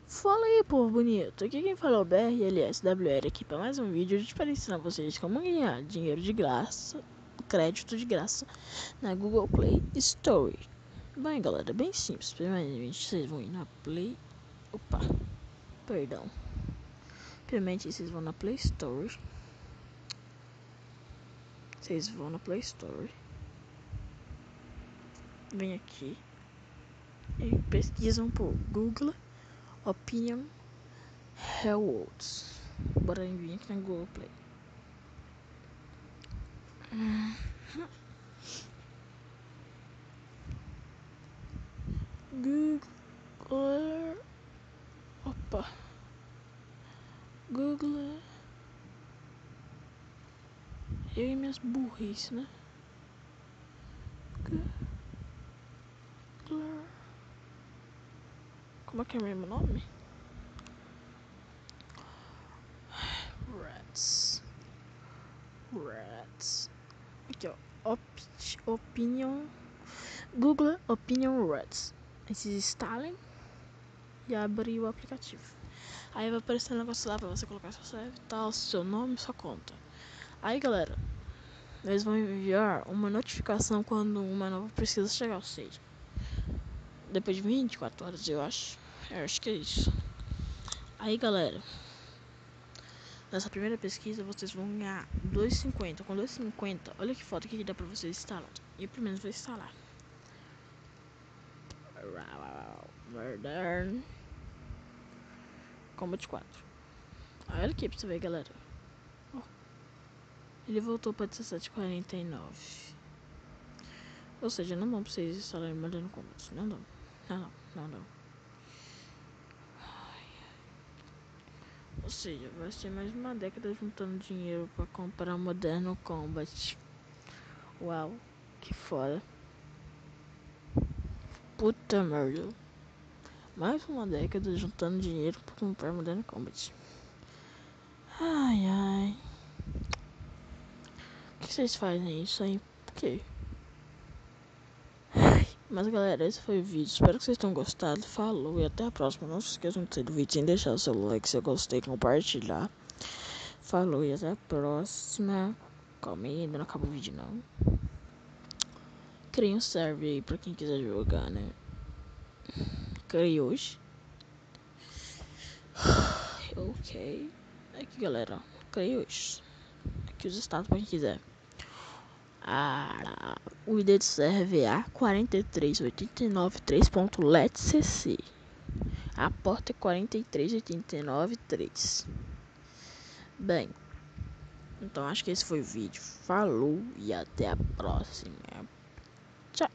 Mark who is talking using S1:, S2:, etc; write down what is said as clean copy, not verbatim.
S1: Fala aí, povo bonito, aqui quem fala é o BRLSWR aqui para mais um vídeo para ensinar vocês como ganhar dinheiro de graça, crédito de graça na Google Play Store. Bem galera, bem simples, primeiramente vocês vão ir na Play, primeiramente vocês vão na Play Store, vem aqui e pesquisam por Google Opinion Rewards. Bora vir aqui na Google Play. Google. Eu e minhas burrice, né? Como é que é o mesmo nome? Rats. Aqui, ó. Opinion. Google Opinion Rats. Vocês instalem e abrem o aplicativo. Aí vai aparecer um negócio lá pra você colocar seu serve, tal, seu nome, sua conta. Aí galera, eles vão enviar uma notificação quando uma nova pesquisa chegar, ou seja, depois de 24 horas eu acho que é isso. Aí galera, nessa primeira pesquisa vocês vão ganhar 2,50. Com 2,50, olha que foto que dá pra vocês instalar. Eu primeiro vou instalar Modern Combat 4. Aí olha aqui pra você ver galera, ele voltou pra 17,49. Ou seja, não dá pra vocês instalarem Modern Combat. Não dá. Ou seja, vai ser mais uma década juntando dinheiro pra comprar Modern Combat. Uau, que foda. Puta merda. Mais uma década juntando dinheiro pra comprar Modern Combat. Ai. Por que vocês fazem isso aí? Por quê? Mas galera, esse foi o vídeo. Espero que vocês tenham gostado. Falou e até a próxima. Não se esqueçam de sair do vídeo sem deixar o seu like se eu gostei, compartilhar. Falou e até a próxima. Calma aí, ainda não acabou o vídeo não. Criei um server aí pra quem quiser jogar, né? Criei hoje. Ok. Aqui galera, criei hoje. Aqui os status pra quem quiser. O ID do server é A43893.letcc. A porta é 43893. Bem, então acho que esse foi o vídeo. Falou e até a próxima. Tchau.